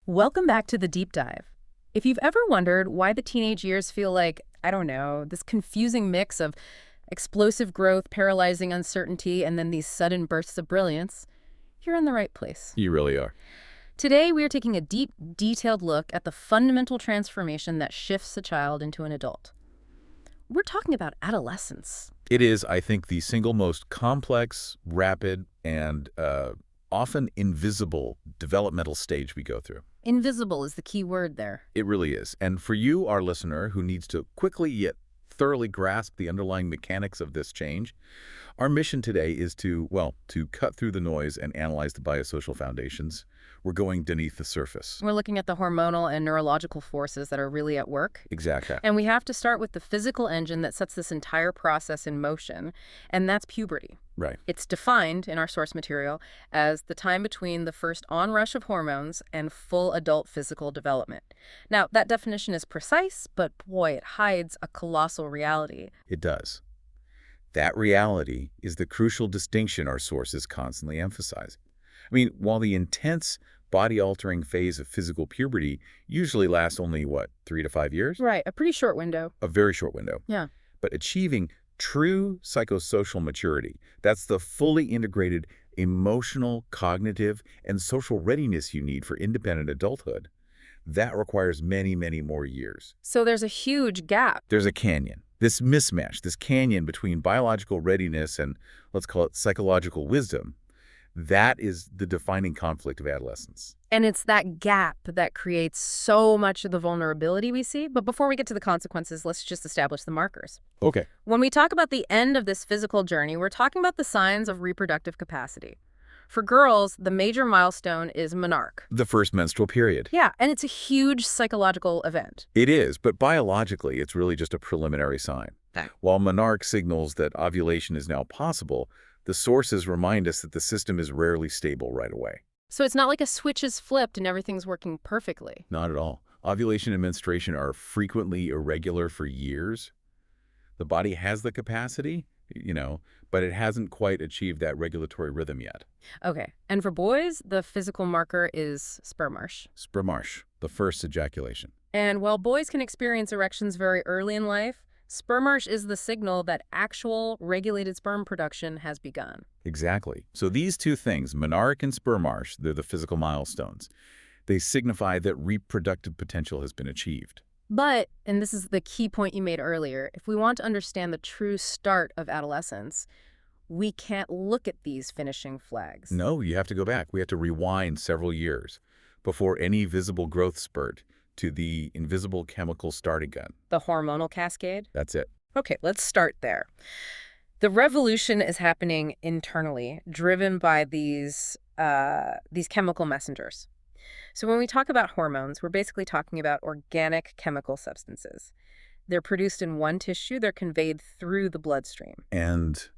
Welcome back to the deep dive. If you've ever wondered why the teenage years feel like, I don't know, this confusing mix of explosive growth, paralyzing uncertainty, and then these sudden bursts of brilliance, you're in the right place. You really are. Today, we are taking a deep, detailed look at the fundamental transformation that shifts a child into an adult. We're talking about adolescence. It is, I think, the single most complex, rapid, and often invisible developmental stage we go through. Invisible is the key word there. It really is. And for you, our listener, who needs to quickly yet thoroughly grasp the underlying mechanics of this change, our mission today is to cut through the noise and analyze the biosocial foundations. We're going beneath the surface. We're looking at the hormonal and neurological forces that are really at work. Exactly. And we have to start with the physical engine that sets this entire process in motion, and that's puberty. Right. It's defined in our source material as the time between the first onrush of hormones and full adult physical development. Now, that definition is precise, but boy, it hides a colossal reality. It does. That reality is the crucial distinction our sources constantly emphasize. I mean, while the intense, body-altering phase of physical puberty usually lasts only, 3 to 5 years? Right, a pretty short window. A very short window. Yeah. But achieving true psychosocial maturity, that's the fully integrated emotional, cognitive, and social readiness you need for independent adulthood, that requires many, many more years. So there's a huge gap. There's a canyon, this mismatch, this canyon between biological readiness and, let's call it, psychological wisdom. That is the defining conflict of adolescence. And it's that gap that creates so much of the vulnerability we see. But before we get to the consequences, let's just establish the markers. Okay. When we talk about the end of this physical journey, we're talking about the signs of reproductive capacity. For girls, the major milestone is menarche. The first menstrual period. Yeah, and it's a huge psychological event. It is, but biologically, it's really just a preliminary sign. While menarche signals that ovulation is now possible, the sources remind us that the system is rarely stable right away. So it's not like a switch is flipped and everything's working perfectly. Not at all. Ovulation and menstruation are frequently irregular for years. The body has the capacity, but it hasn't quite achieved that regulatory rhythm yet. Okay, and for boys, the physical marker is spermarche. Spermarche, the first ejaculation. And while boys can experience erections very early in life, spermarche is the signal that actual regulated sperm production has begun. Exactly. So these two things, menarche and spermarche, they're the physical milestones. They signify that reproductive potential has been achieved. But, and this is the key point you made earlier, if we want to understand the true start of adolescence, we can't look at these finishing flags. No, you have to go back. We have to rewind several years before any visible growth spurt to the invisible chemical starting gun. The hormonal cascade? That's it. Okay, let's start there. The revolution is happening internally, driven by these chemical messengers. So when we talk about hormones, we're basically talking about organic chemical substances. They're produced in one tissue, they're conveyed through the bloodstream. And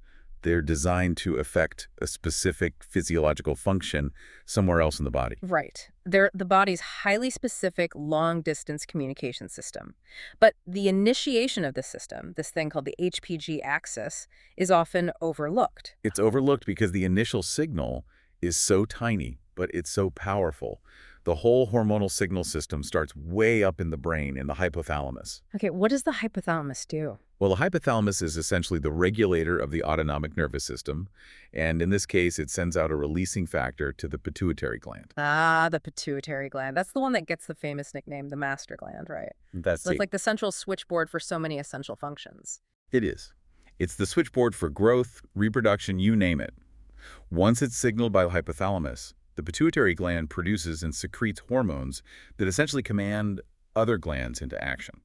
they're designed to affect a specific physiological function somewhere else in the body. Right. They're the body's highly specific long-distance communication system. But the initiation of the system, this thing called the HPG axis, is often overlooked. It's overlooked because the initial signal is so tiny, but it's so powerful. The whole hormonal signal system starts way up in the brain, in the hypothalamus. Okay, what does the hypothalamus do? Well, the hypothalamus is essentially the regulator of the autonomic nervous system, and in this case, it sends out a releasing factor to the pituitary gland. Ah, the pituitary gland. That's the one that gets the famous nickname, the master gland, right? That's So it's like the central switchboard for so many essential functions. It is. It's the switchboard for growth, reproduction, you name it. Once it's signaled by the hypothalamus, the pituitary gland produces and secretes hormones that essentially command other glands into action.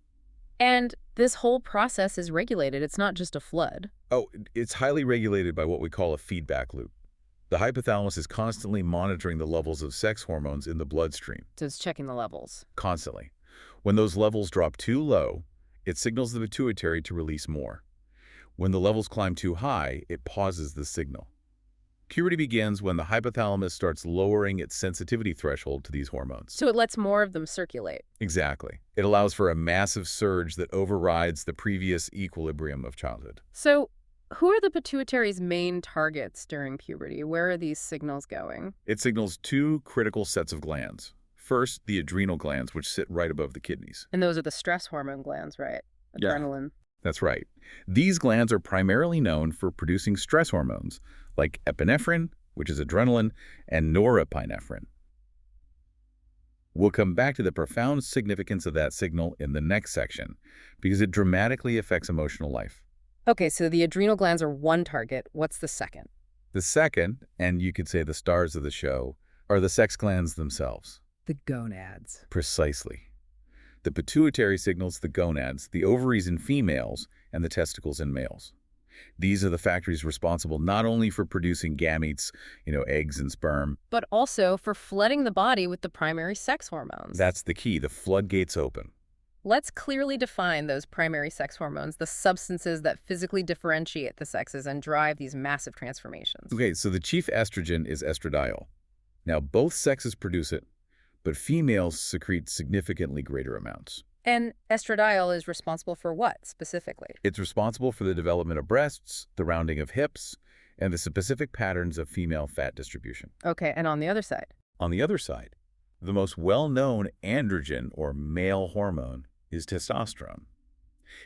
And this whole process is regulated. It's not just a flood. Oh, it's highly regulated by what we call a feedback loop. The hypothalamus is constantly monitoring the levels of sex hormones in the bloodstream. So it's checking the levels. Constantly. When those levels drop too low, it signals the pituitary to release more. When the levels climb too high, it pauses the signal. Puberty begins when the hypothalamus starts lowering its sensitivity threshold to these hormones. So it lets more of them circulate. Exactly. It allows for a massive surge that overrides the previous equilibrium of childhood. So who are the pituitary's main targets during puberty? Where are these signals going? It signals two critical sets of glands, First, the adrenal glands, which sit right above the kidneys. And those are the stress hormone glands, right? Yeah. Adrenaline. That's right. These glands are primarily known for producing stress hormones like epinephrine, which is adrenaline, and norepinephrine. We'll come back to the profound significance of that signal in the next section because it dramatically affects emotional life. Okay, so the adrenal glands are one target. What's the second? The second, and you could say the stars of the show, are the sex glands themselves. The gonads. Precisely. The pituitary signals the gonads, the ovaries in females, and the testicles in males. These are the factories responsible not only for producing gametes, eggs and sperm. But also for flooding the body with the primary sex hormones. That's the key. The floodgates open. Let's clearly define those primary sex hormones, the substances that physically differentiate the sexes and drive these massive transformations. Okay, so the chief estrogen is estradiol. Now, both sexes produce it, but females secrete significantly greater amounts. And estradiol is responsible for what, specifically? It's responsible for the development of breasts, the rounding of hips, and the specific patterns of female fat distribution. Okay, and on the other side? On the other side, the most well-known androgen, or male hormone, is testosterone.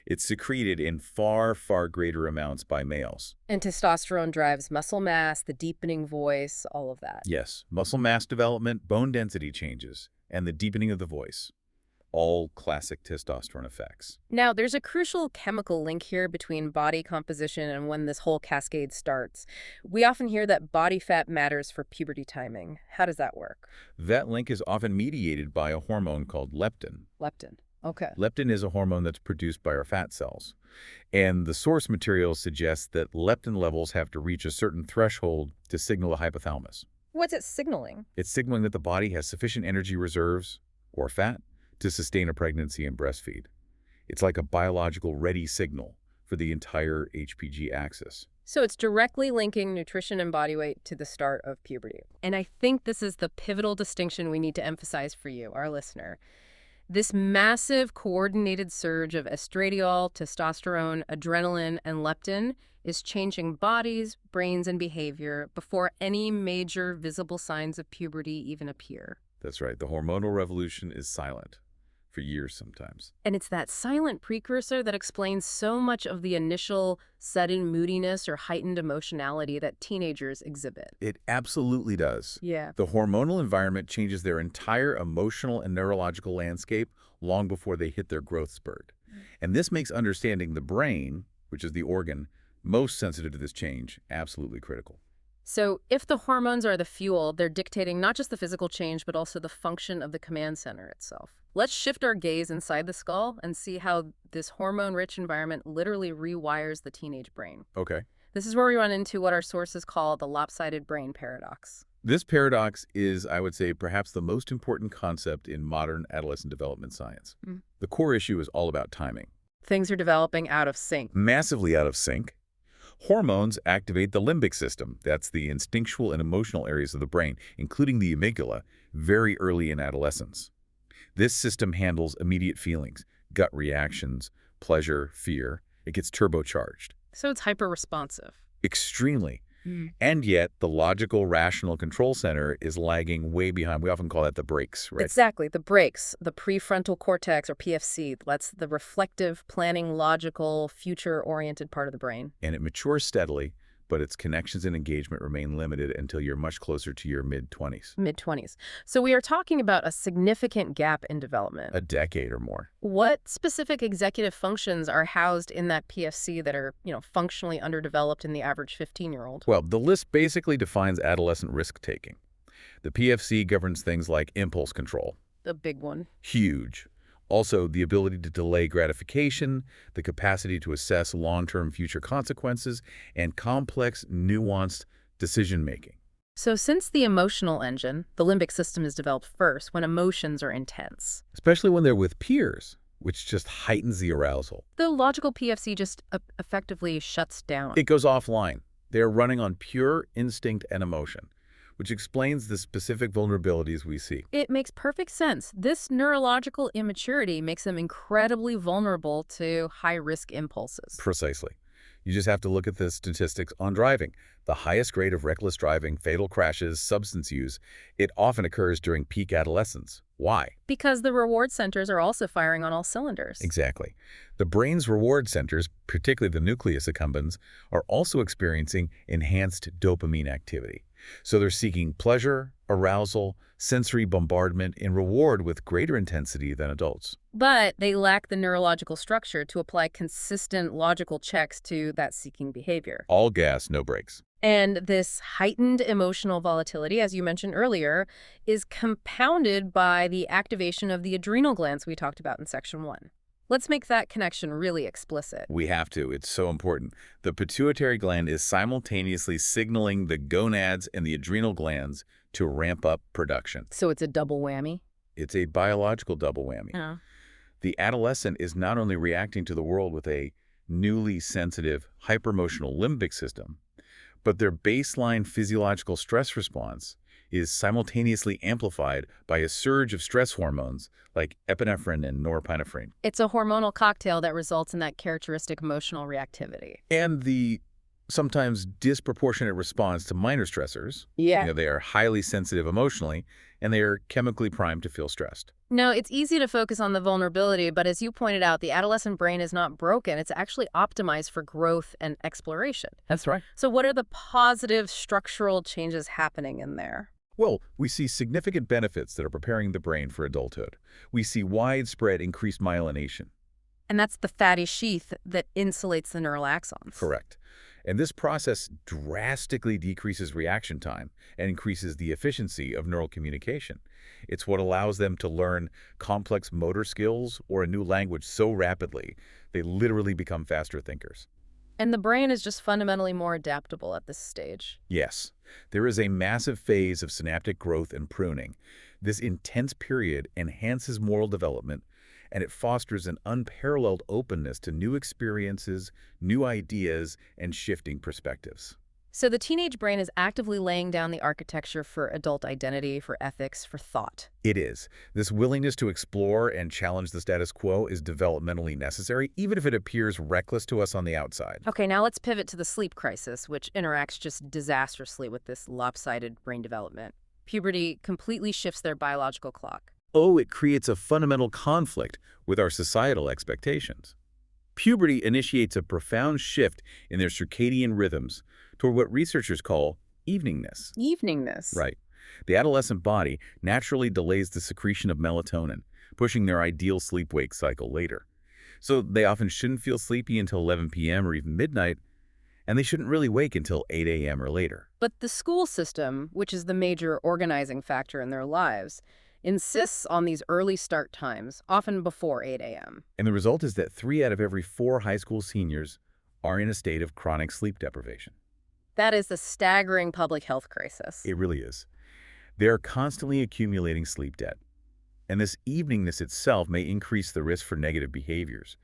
It's secreted in far, far greater amounts by males. And testosterone drives muscle mass, the deepening voice, all of that. Yes, muscle mass development, bone density changes, and the deepening of the voice. All classic testosterone effects. Now, there's a crucial chemical link here between body composition and when this whole cascade starts. We often hear that body fat matters for puberty timing. How does that work? That link is often mediated by a hormone called leptin. Leptin. Okay. Leptin is a hormone that's produced by our fat cells. And the source material suggests that leptin levels have to reach a certain threshold to signal the hypothalamus. What's it signaling? It's signaling that the body has sufficient energy reserves, or fat, to sustain a pregnancy and breastfeed. It's like a biological ready signal for the entire HPG axis. So it's directly linking nutrition and body weight to the start of puberty. And I think this is the pivotal distinction we need to emphasize for you, our listener. This massive coordinated surge of estradiol, testosterone, adrenaline, and leptin is changing bodies, brains, and behavior before any major visible signs of puberty even appear. That's right. The hormonal revolution is silent. For years sometimes. And it's that silent precursor that explains so much of the initial sudden moodiness or heightened emotionality that teenagers exhibit. It absolutely does. Yeah. The hormonal environment changes their entire emotional and neurological landscape long before they hit their growth spurt. And this makes understanding the brain, which is the organ most sensitive to this change, absolutely critical. So if the hormones are the fuel, they're dictating not just the physical change, but also the function of the command center itself. Let's shift our gaze inside the skull and see how this hormone-rich environment literally rewires the teenage brain. Okay. This is where we run into what our sources call the lopsided brain paradox. This paradox is, I would say, perhaps the most important concept in modern adolescent development science. The core issue is all about timing. Things are developing out of sync. Massively out of sync. Hormones activate the limbic system, that's the instinctual and emotional areas of the brain, including the amygdala, very early in adolescence. This system handles immediate feelings, gut reactions, pleasure, fear. It gets turbocharged. So it's hyper-responsive. Extremely. And yet, the logical, rational control center is lagging way behind. We often call that the brakes, right? Exactly, the brakes, the prefrontal cortex, or PFC. That's the reflective, planning, logical, future-oriented part of the brain. And it matures steadily, but its connections and engagement remain limited until you're much closer to your mid-20s. Mid-20s. So we are talking about a significant gap in development. A decade or more. What specific executive functions are housed in that PFC that are, functionally underdeveloped in the average 15-year-old? Well, the list basically defines adolescent risk-taking. The PFC governs things like impulse control. The big one. Huge. Also, the ability to delay gratification, the capacity to assess long-term future consequences, and complex, nuanced decision-making. So since the emotional engine, the limbic system is developed first when emotions are intense. Especially when they're with peers, which just heightens the arousal. The logical PFC just effectively shuts down. It goes offline. They're running on pure instinct and emotion, which explains the specific vulnerabilities we see. It makes perfect sense. This neurological immaturity makes them incredibly vulnerable to high-risk impulses. Precisely. You just have to look at the statistics on driving. The highest rate of reckless driving, fatal crashes, substance use, it often occurs during peak adolescence. Why? Because the reward centers are also firing on all cylinders. Exactly. The brain's reward centers, particularly the nucleus accumbens, are also experiencing enhanced dopamine activity. So they're seeking pleasure, arousal, sensory bombardment, and reward with greater intensity than adults. But they lack the neurological structure to apply consistent logical checks to that seeking behavior. All gas, no brakes. And this heightened emotional volatility, as you mentioned earlier, is compounded by the activation of the adrenal glands we talked about in Section 1. Let's make that connection really explicit. We have to. It's so important. The pituitary gland is simultaneously signaling the gonads and the adrenal glands to ramp up production. So it's a double whammy? It's a biological double whammy. Yeah. The adolescent is not only reacting to the world with a newly sensitive, hyperemotional limbic system, but their baseline physiological stress response is simultaneously amplified by a surge of stress hormones like epinephrine and norepinephrine. It's a hormonal cocktail that results in that characteristic emotional reactivity. And the sometimes disproportionate response to minor stressors. Yeah. They are highly sensitive emotionally, and they are chemically primed to feel stressed. No, it's easy to focus on the vulnerability, but as you pointed out, the adolescent brain is not broken. It's actually optimized for growth and exploration. That's right. So what are the positive structural changes happening in there? Well, we see significant benefits that are preparing the brain for adulthood. We see widespread increased myelination. And that's the fatty sheath that insulates the neural axons. Correct. And this process drastically decreases reaction time and increases the efficiency of neural communication. It's what allows them to learn complex motor skills or a new language so rapidly, they literally become faster thinkers. And the brain is just fundamentally more adaptable at this stage. Yes, there is a massive phase of synaptic growth and pruning. This intense period enhances moral development, and it fosters an unparalleled openness to new experiences, new ideas, and shifting perspectives. So the teenage brain is actively laying down the architecture for adult identity, for ethics, for thought. It is. This willingness to explore and challenge the status quo is developmentally necessary, even if it appears reckless to us on the outside. Okay, now let's pivot to the sleep crisis, which interacts just disastrously with this lopsided brain development. Puberty completely shifts their biological clock. Oh, it creates a fundamental conflict with our societal expectations. Puberty initiates a profound shift in their circadian rhythms toward what researchers call eveningness. Eveningness. Right. The adolescent body naturally delays the secretion of melatonin, pushing their ideal sleep-wake cycle later. So they often shouldn't feel sleepy until 11 p.m. or even midnight, and they shouldn't really wake until 8 a.m. or later. But the school system, which is the major organizing factor in their lives, insists on these early start times, often before 8 a.m. And the result is that 3 out of every 4 high school seniors are in a state of chronic sleep deprivation. That is a staggering public health crisis. It really is. They are constantly accumulating sleep debt, and this eveningness itself may increase the risk for negative behaviors.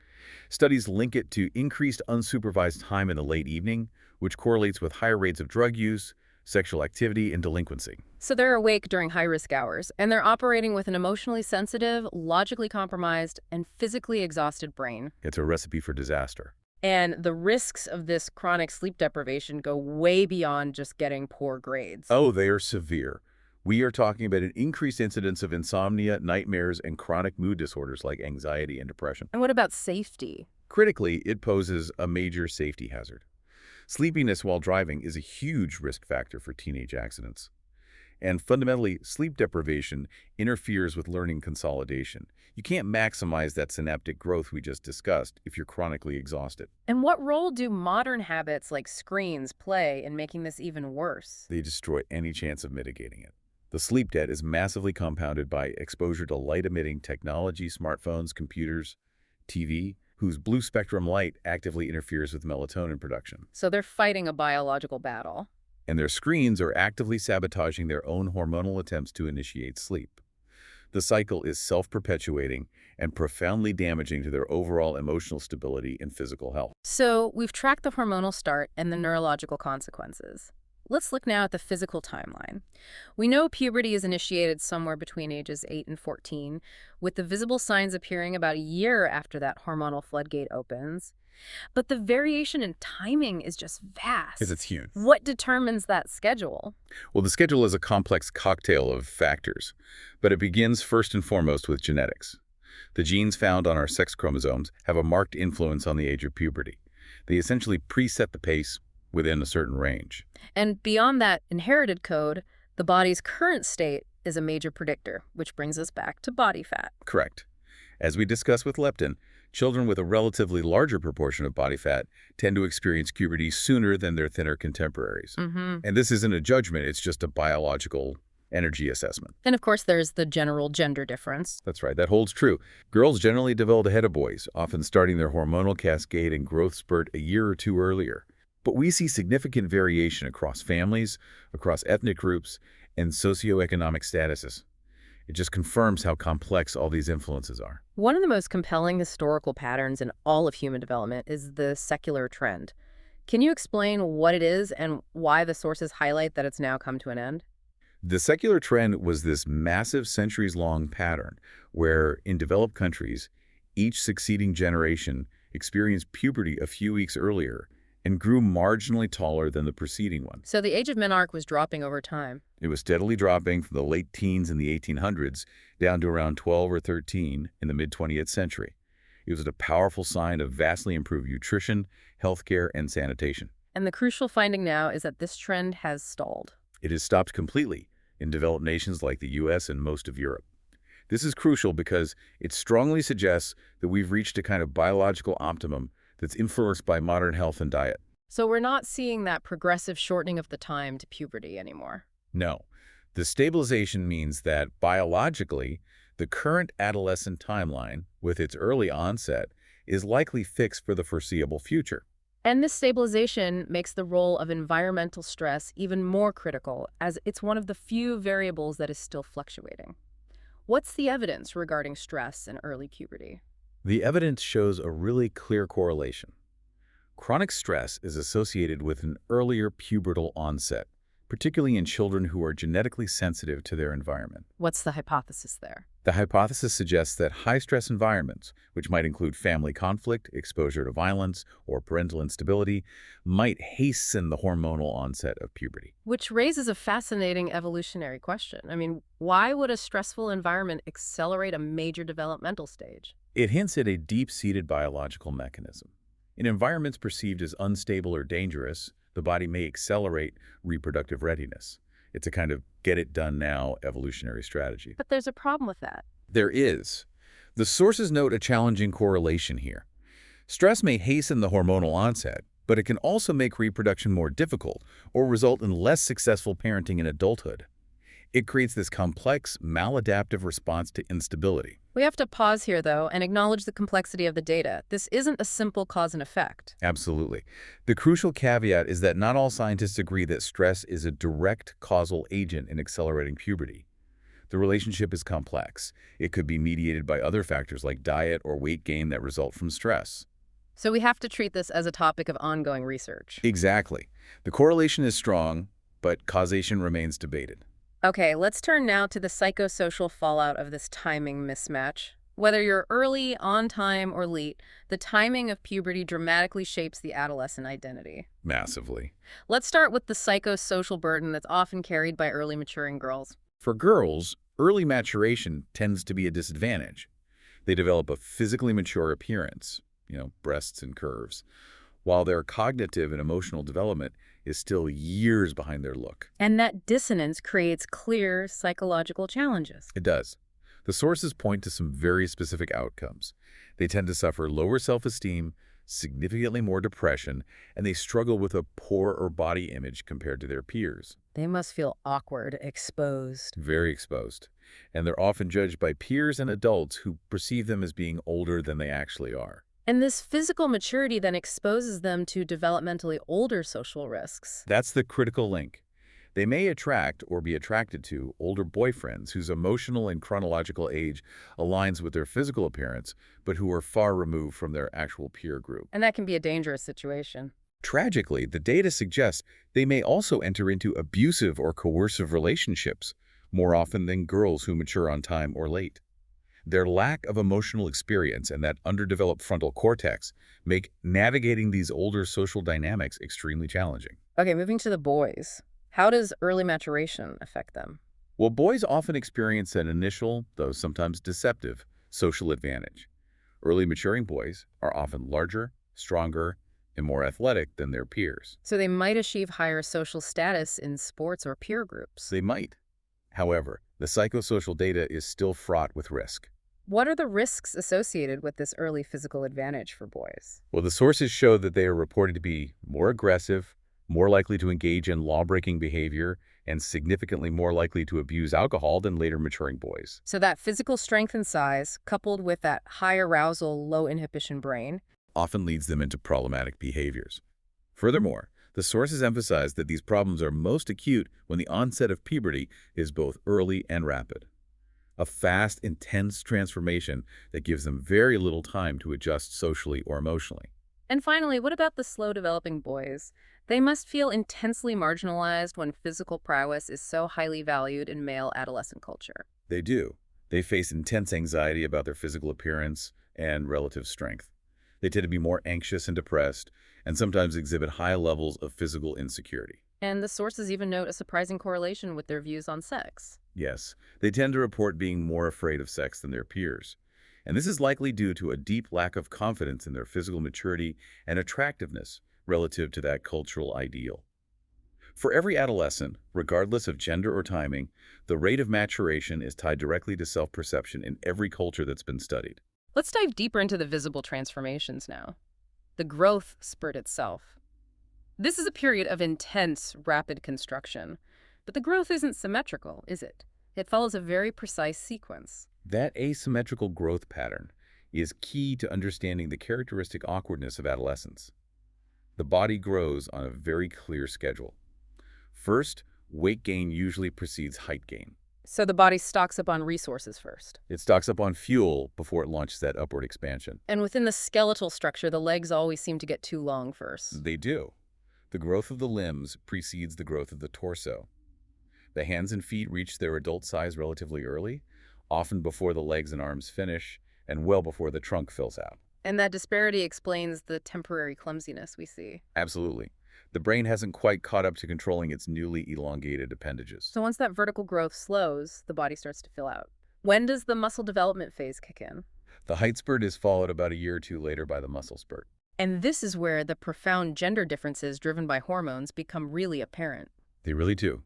Studies link it to increased unsupervised time in the late evening, which correlates with higher rates of drug use, sexual activity, and delinquency. So they're awake during high-risk hours, and they're operating with an emotionally sensitive, logically compromised, and physically exhausted brain. It's a recipe for disaster. And the risks of this chronic sleep deprivation go way beyond just getting poor grades. Oh, they are severe. We are talking about an increased incidence of insomnia, nightmares, and chronic mood disorders like anxiety and depression. And what about safety? Critically, it poses a major safety hazard. Sleepiness while driving is a huge risk factor for teenage accidents. And fundamentally, sleep deprivation interferes with learning consolidation. You can't maximize that synaptic growth we just discussed if you're chronically exhausted. And what role do modern habits like screens play in making this even worse? They destroy any chance of mitigating it. The sleep debt is massively compounded by exposure to light-emitting technology, smartphones, computers, TV, whose blue spectrum light actively interferes with melatonin production. So they're fighting a biological battle. And their screens are actively sabotaging their own hormonal attempts to initiate sleep. The cycle is self-perpetuating and profoundly damaging to their overall emotional stability and physical health. So we've tracked the hormonal start and the neurological consequences. Let's look now at the physical timeline. We know puberty is initiated somewhere between ages 8 and 14, with the visible signs appearing about a year after that hormonal floodgate opens. But the variation in timing is just Because it's vast. huge. What determines that schedule? Well, the schedule is a complex cocktail of factors, but it begins first and foremost with genetics. The genes found on our sex chromosomes have a marked influence on the age of puberty. They essentially preset the pace within a certain range. And beyond that inherited code, the body's current state is a major predictor, which brings us back to body fat. Correct. As we discussed with leptin, children with a relatively larger proportion of body fat tend to experience puberty sooner than their thinner contemporaries. Mm-hmm. And this isn't a judgment, it's just a biological energy assessment. And of course, there's the general gender difference. That's right, that holds true. Girls generally develop ahead of boys, often starting their hormonal cascade and growth spurt a year or two earlier. But we see significant variation across families, across ethnic groups, and socioeconomic statuses. It just confirms how complex all these influences are. One of the most compelling historical patterns in all of human development is the secular trend. Can you explain what it is and why the sources highlight that it's now come to an end? The secular trend was this massive centuries-long pattern where, in developed countries, each succeeding generation experienced puberty a few weeks earlier and grew marginally taller than the preceding one. So the age of menarche was dropping over time. It was steadily dropping from the late teens in the 1800s down to around 12 or 13 in the mid-20th century. It was a powerful sign of vastly improved nutrition, healthcare, and sanitation. And the crucial finding now is that this trend has stalled. It has stopped completely in developed nations like the US and most of Europe. This is crucial because it strongly suggests that we've reached a kind of biological optimum that's influenced by modern health and diet. So we're not seeing that progressive shortening of the time to puberty anymore. No. The stabilization means that biologically, the current adolescent timeline, with its early onset, is likely fixed for the foreseeable future. And this stabilization makes the role of environmental stress even more critical, as it's one of the few variables that is still fluctuating. What's the evidence regarding stress in early puberty? The evidence shows a really clear correlation. Chronic stress is associated with an earlier pubertal onset, particularly in children who are genetically sensitive to their environment. What's the hypothesis there? The hypothesis suggests that high-stress environments, which might include family conflict, exposure to violence, or parental instability, might hasten the hormonal onset of puberty. Which raises a fascinating evolutionary question. Why would a stressful environment accelerate a major developmental stage? It hints at a deep-seated biological mechanism. In environments perceived as unstable or dangerous, the body may accelerate reproductive readiness. It's a kind of get-it-done-now evolutionary strategy. But there's a problem with that. There is. The sources note a challenging correlation here. Stress may hasten the hormonal onset, but it can also make reproduction more difficult or result in less successful parenting in adulthood. It creates this complex, maladaptive response to instability. We have to pause here, though, and acknowledge the complexity of the data. This isn't a simple cause and effect. Absolutely. The crucial caveat is that not all scientists agree that stress is a direct causal agent in accelerating puberty. The relationship is complex. It could be mediated by other factors like diet or weight gain that result from stress. So we have to treat this as a topic of ongoing research. Exactly. The correlation is strong, but causation remains debated. Okay, let's turn now to the psychosocial fallout of this timing mismatch. Whether you're early, on time, or late, the timing of puberty dramatically shapes the adolescent identity. Massively. Let's start with the psychosocial burden that's often carried by early maturing girls. For girls, early maturation tends to be a disadvantage. They develop a physically mature appearance, breasts and curves, while their cognitive and emotional development is still years behind their look. And that dissonance creates clear psychological challenges. It does. The sources point to some very specific outcomes. They tend to suffer lower self-esteem, significantly more depression, and they struggle with a poorer body image compared to their peers. They must feel awkward, exposed. Very exposed. And they're often judged by peers and adults who perceive them as being older than they actually are. And this physical maturity then exposes them to developmentally older social risks. That's the critical link. They may attract or be attracted to older boyfriends whose emotional and chronological age aligns with their physical appearance, but who are far removed from their actual peer group. And that can be a dangerous situation. Tragically, the data suggests they may also enter into abusive or coercive relationships, more often than girls who mature on time or late. Their lack of emotional experience and that underdeveloped frontal cortex make navigating these older social dynamics extremely challenging. Okay, moving to the boys. How does early maturation affect them? Well, boys often experience an initial, though sometimes deceptive, social advantage. Early maturing boys are often larger, stronger, and more athletic than their peers. So they might achieve higher social status in sports or peer groups. They might. However, the psychosocial data is still fraught with risk. What are the risks associated with this early physical advantage for boys? Well, the sources show that they are reported to be more aggressive, more likely to engage in law-breaking behavior, and significantly more likely to abuse alcohol than later maturing boys. So that physical strength and size, coupled with that high arousal, low inhibition brain. Often leads them into problematic behaviors. Furthermore, the sources emphasize that these problems are most acute when the onset of puberty is both early and rapid. A fast, intense transformation that gives them very little time to adjust socially or emotionally. And finally, what about the slow developing boys? They must feel intensely marginalized when physical prowess is so highly valued in male adolescent culture. They do. They face intense anxiety about their physical appearance and relative strength. They tend to be more anxious and depressed, and sometimes exhibit high levels of physical insecurity. And the sources even note a surprising correlation with their views on sex. Yes, they tend to report being more afraid of sex than their peers. And this is likely due to a deep lack of confidence in their physical maturity and attractiveness relative to that cultural ideal. For every adolescent, regardless of gender or timing, the rate of maturation is tied directly to self-perception in every culture that's been studied. Let's dive deeper into the visible transformations now. The growth spurt itself. This is a period of intense, rapid construction. But the growth isn't symmetrical, is it? It follows a very precise sequence. That asymmetrical growth pattern is key to understanding the characteristic awkwardness of adolescence. The body grows on a very clear schedule. First, weight gain usually precedes height gain. So the body stocks up on resources first. It stocks up on fuel before it launches that upward expansion. And within the skeletal structure, the legs always seem to get too long first. They do. The growth of the limbs precedes the growth of the torso. The hands and feet reach their adult size relatively early, often before the legs and arms finish, and well before the trunk fills out. And that disparity explains the temporary clumsiness we see. Absolutely. The brain hasn't quite caught up to controlling its newly elongated appendages. So once that vertical growth slows, the body starts to fill out. When does the muscle development phase kick in? The height spurt is followed about a year or two later by the muscle spurt. And this is where the profound gender differences driven by hormones become really apparent. They really do.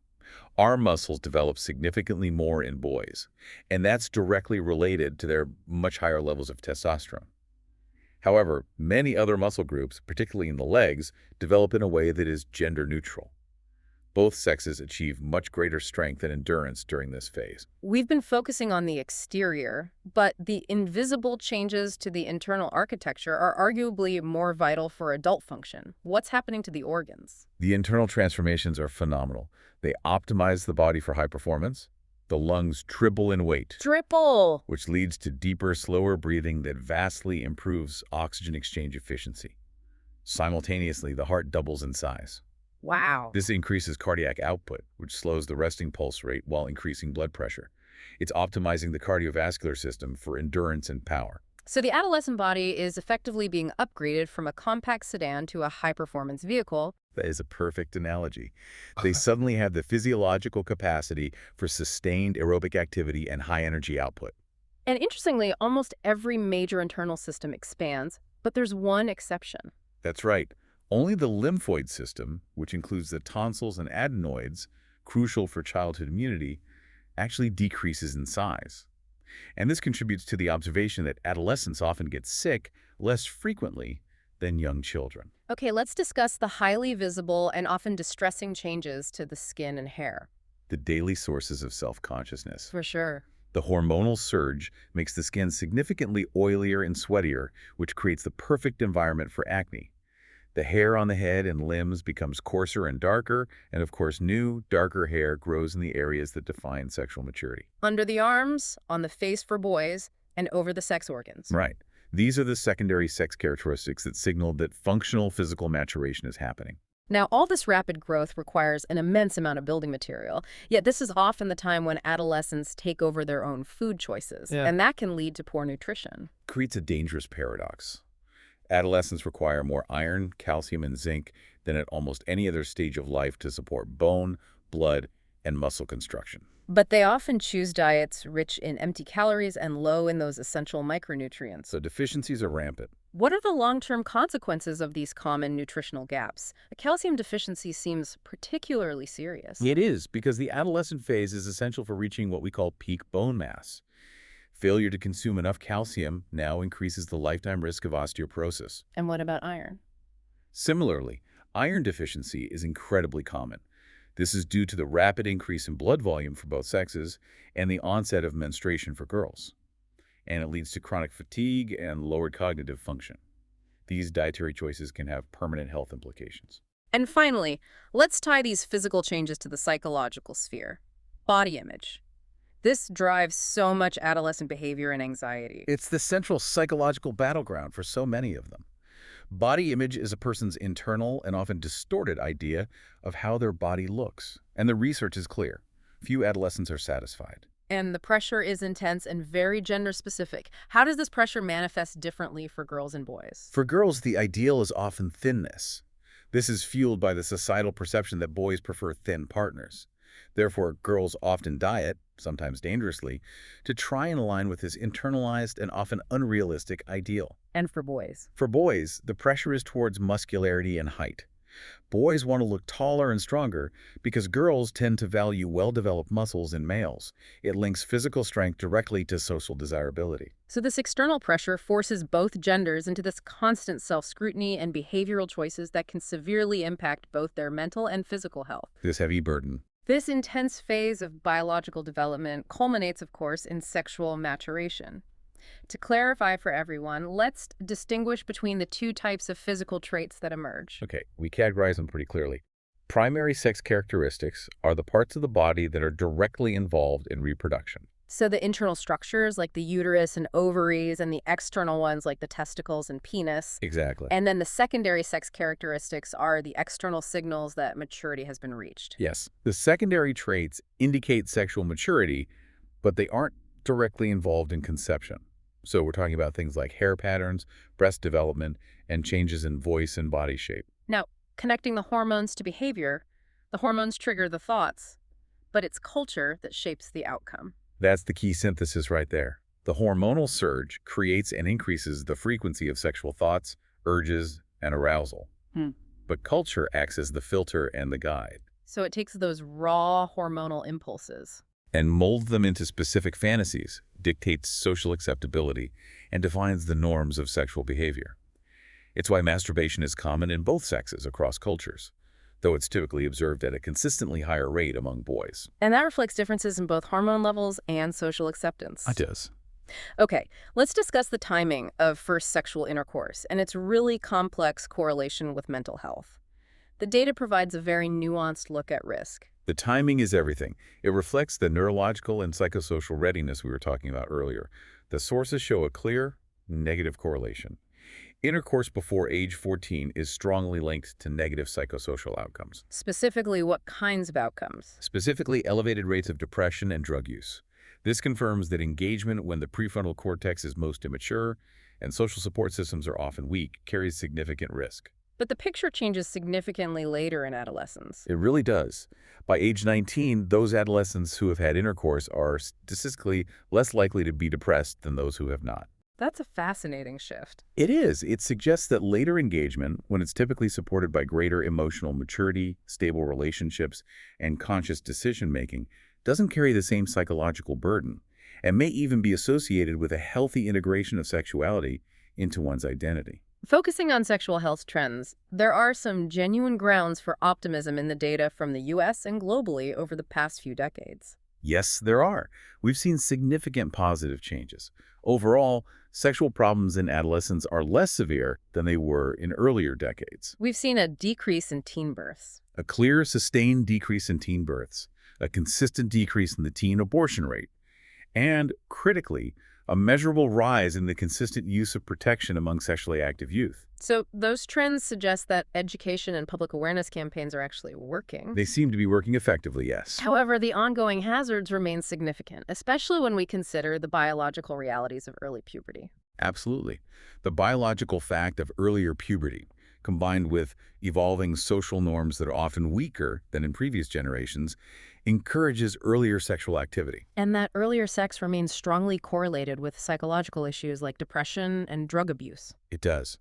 Arm muscles develop significantly more in boys, and that's directly related to their much higher levels of testosterone. However, many other muscle groups, particularly in the legs, develop in a way that is gender neutral. Both sexes achieve much greater strength and endurance during this phase. We've been focusing on the exterior, but the invisible changes to the internal architecture are arguably more vital for adult function. What's happening to the organs? The internal transformations are phenomenal. They optimize the body for high performance. The lungs triple in weight, Triple! which leads to deeper, slower breathing that vastly improves oxygen exchange efficiency. Simultaneously, the heart doubles in size. Wow. This increases cardiac output, which slows the resting pulse rate while increasing blood pressure. It's optimizing the cardiovascular system for endurance and power. So the adolescent body is effectively being upgraded from a compact sedan to a high-performance vehicle. That is a perfect analogy. They suddenly have the physiological capacity for sustained aerobic activity and high energy output. And interestingly, almost every major internal system expands, but there's one exception. That's right. Only the lymphoid system, which includes the tonsils and adenoids, crucial for childhood immunity, actually decreases in size. And this contributes to the observation that adolescents often get sick less frequently than young children. Okay, let's discuss the highly visible and often distressing changes to the skin and hair. The daily sources of self-consciousness. For sure. The hormonal surge makes the skin significantly oilier and sweatier, which creates the perfect environment for acne. The hair on the head and limbs becomes coarser and darker, and of course new, darker hair grows in the areas that define sexual maturity. Under the arms, on the face for boys, and over the sex organs. Right. These are the secondary sex characteristics that signal that functional physical maturation is happening. Now, all this rapid growth requires an immense amount of building material, yet this is often the time when adolescents take over their own food choices, Yeah. and that can lead to poor nutrition. Creates a dangerous paradox. Adolescents require more iron, calcium, and zinc than at almost any other stage of life to support bone, blood, and muscle construction. But they often choose diets rich in empty calories and low in those essential micronutrients. So deficiencies are rampant. What are the long-term consequences of these common nutritional gaps? A calcium deficiency seems particularly serious. It is, because the adolescent phase is essential for reaching what we call peak bone mass. Failure to consume enough calcium now increases the lifetime risk of osteoporosis. And what about iron? Similarly, iron deficiency is incredibly common. This is due to the rapid increase in blood volume for both sexes and the onset of menstruation for girls. And it leads to chronic fatigue and lowered cognitive function. These dietary choices can have permanent health implications. And finally, let's tie these physical changes to the psychological sphere. Body image. This drives so much adolescent behavior and anxiety. It's the central psychological battleground for so many of them. Body image is a person's internal and often distorted idea of how their body looks. And the research is clear. Few adolescents are satisfied. And the pressure is intense and very gender-specific. How does this pressure manifest differently for girls and boys? For girls, the ideal is often thinness. This is fueled by the societal perception that boys prefer thin partners. Therefore, girls often diet, sometimes dangerously, to try and align with this internalized and often unrealistic ideal. And for boys? For boys, the pressure is towards muscularity and height. Boys want to look taller and stronger because girls tend to value well-developed muscles in males. It links physical strength directly to social desirability. So this external pressure forces both genders into this constant self-scrutiny and behavioral choices that can severely impact both their mental and physical health. This heavy burden. This intense phase of biological development culminates, of course, in sexual maturation. To clarify for everyone, let's distinguish between the two types of physical traits that emerge. Okay, we categorize them pretty clearly. Primary sex characteristics are the parts of the body that are directly involved in reproduction. So the internal structures like the uterus and ovaries, and the external ones like the testicles and penis. Exactly. And then the secondary sex characteristics are the external signals that maturity has been reached. Yes, the secondary traits indicate sexual maturity, but they aren't directly involved in conception. So we're talking about things like hair patterns, breast development, and changes in voice and body shape. Now, connecting the hormones to behavior, the hormones trigger the thoughts, but it's culture that shapes the outcome. That's the key synthesis right there. The hormonal surge creates and increases the frequency of sexual thoughts, urges, and arousal. But culture acts as the filter and the guide, So it takes those raw hormonal impulses. and molds them into specific fantasies, dictates social acceptability, and defines the norms of sexual behavior. It's why masturbation is common in both sexes across cultures, though it's typically observed at a consistently higher rate among boys. And that reflects differences in both hormone levels and social acceptance. It does. Okay, let's discuss the timing of first sexual intercourse and its really complex correlation with mental health. The data provides a very nuanced look at risk. The timing is everything. It reflects the neurological and psychosocial readiness we were talking about earlier. The sources show a clear, negative correlation. Intercourse before age 14 is strongly linked to negative psychosocial outcomes, Specifically, what kinds of outcomes? specifically elevated rates of depression and drug use. This confirms that engagement when the prefrontal cortex is most immature and social support systems are often weak carries significant risk. But the picture changes significantly later in adolescence. It really does. By age 19, those adolescents who have had intercourse are statistically less likely to be depressed than those who have not. That's a fascinating shift. It is. It suggests that later engagement, when it's typically supported by greater emotional maturity, stable relationships, and conscious decision-making, doesn't carry the same psychological burden, and may even be associated with a healthy integration of sexuality into one's identity. Focusing on sexual health trends, there are some genuine grounds for optimism in the data from the U.S. and globally over the past few decades. Yes, there are. We've seen significant positive changes. Overall, sexual problems in adolescence are less severe than they were in earlier decades. We've seen a decrease in teen births. A clear, sustained decrease in teen births, a consistent decrease in the teen abortion rate, and, critically, a measurable rise in the consistent use of protection among sexually active youth. So those trends suggest that education and public awareness campaigns are actually working. They seem to be working effectively, yes. However, the ongoing hazards remain significant, especially when we consider the biological realities of early puberty. Absolutely. The biological fact of earlier puberty, combined with evolving social norms that are often weaker than in previous generations, encourages earlier sexual activity. And that earlier sex remains strongly correlated with psychological issues like depression and drug abuse. It does.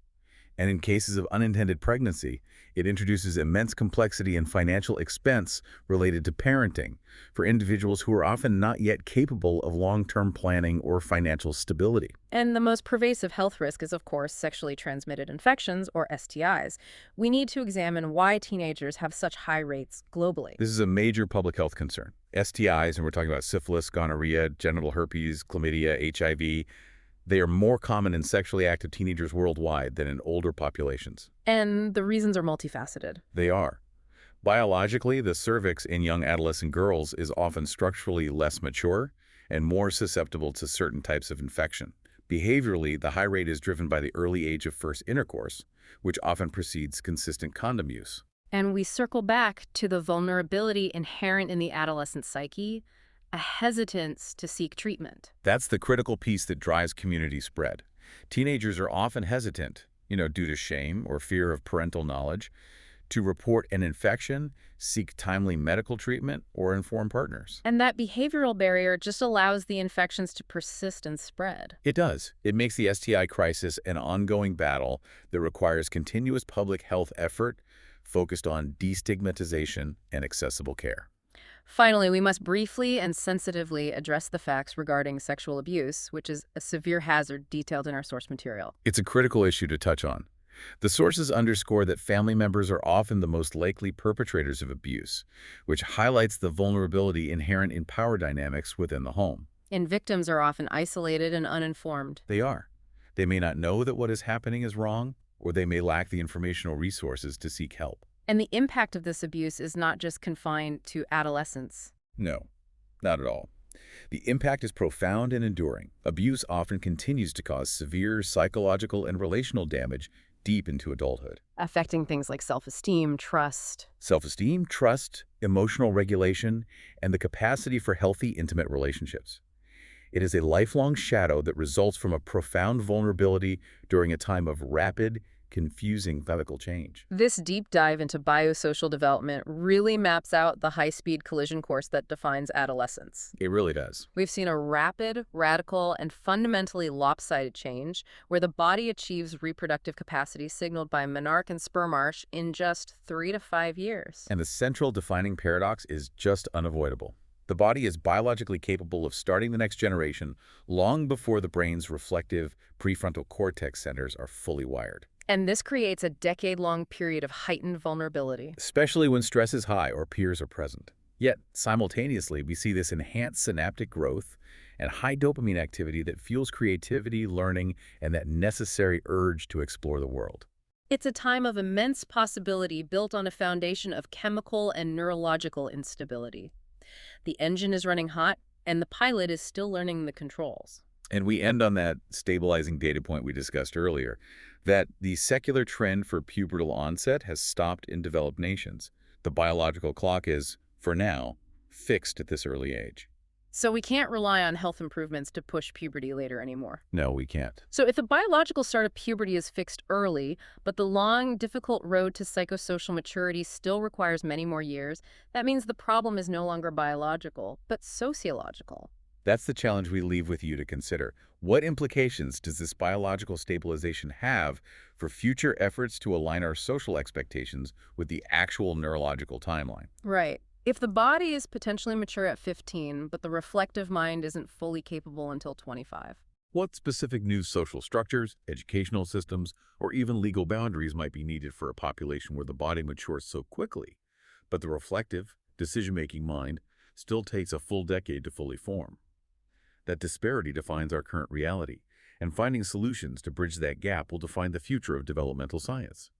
And in cases of unintended pregnancy, it introduces immense complexity and financial expense related to parenting for individuals who are often not yet capable of long-term planning or financial stability. And the most pervasive health risk is, of course, sexually transmitted infections, or STIs. We need to examine why teenagers have such high rates globally. This is a major public health concern. STIs, and we're talking about syphilis, gonorrhea, genital herpes, chlamydia, HIV, they are more common in sexually active teenagers worldwide than in older populations. And the reasons are multifaceted. They are. Biologically, the cervix in young adolescent girls is often structurally less mature and more susceptible to certain types of infection. Behaviorally, the high rate is driven by the early age of first intercourse, which often precedes consistent condom use. And we circle back to the vulnerability inherent in the adolescent psyche, a hesitance to seek treatment. That's the critical piece that drives community spread. Teenagers are often hesitant, due to shame or fear of parental knowledge, to report an infection, seek timely medical treatment, or inform partners. And that behavioral barrier just allows the infections to persist and spread. It does. It makes the STI crisis an ongoing battle that requires continuous public health effort focused on destigmatization and accessible care. Finally, we must briefly and sensitively address the facts regarding sexual abuse, which is a severe hazard detailed in our source material. It's a critical issue to touch on. The sources underscore that family members are often the most likely perpetrators of abuse, which highlights the vulnerability inherent in power dynamics within the home. And victims are often isolated and uninformed. They are. They may not know that what is happening is wrong, or they may lack the informational resources to seek help. And the impact of this abuse is not just confined to adolescence. No, not at all. The impact is profound and enduring. Abuse often continues to cause severe psychological and relational damage deep into adulthood. Affecting things like self-esteem, trust. Self-esteem, trust, emotional regulation, and the capacity for healthy, intimate relationships. It is a lifelong shadow that results from a profound vulnerability during a time of rapid, confusing medical change. This deep dive into biosocial development really maps out the high-speed collision course that defines adolescence. It really does. We've seen a rapid, radical, and fundamentally lopsided change where the body achieves reproductive capacity signaled by menarche and sperm arch in just 3 to 5 years. And the central defining paradox is just unavoidable. The body is biologically capable of starting the next generation long before the brain's reflective prefrontal cortex centers are fully wired. And this creates a decade-long period of heightened vulnerability. Especially when stress is high or peers are present. Yet, simultaneously, we see this enhanced synaptic growth and high dopamine activity that fuels creativity, learning, and that necessary urge to explore the world. It's a time of immense possibility built on a foundation of chemical and neurological instability. The engine is running hot, and the pilot is still learning the controls. And we end on that stabilizing data point we discussed earlier, that the secular trend for pubertal onset has stopped in developed nations. The biological clock is, for now, fixed at this early age. So we can't rely on health improvements to push puberty later anymore. No, we can't. So if the biological start of puberty is fixed early, but the long, difficult road to psychosocial maturity still requires many more years, that means the problem is no longer biological, but sociological. That's the challenge we leave with you to consider. What implications does this biological stabilization have for future efforts to align our social expectations with the actual neurological timeline? Right. If the body is potentially mature at 15, but the reflective mind isn't fully capable until 25. What specific new social structures, educational systems, or even legal boundaries might be needed for a population where the body matures so quickly, but the reflective, decision-making mind still takes a full decade to fully form? That disparity defines our current reality, and finding solutions to bridge that gap will define the future of developmental science.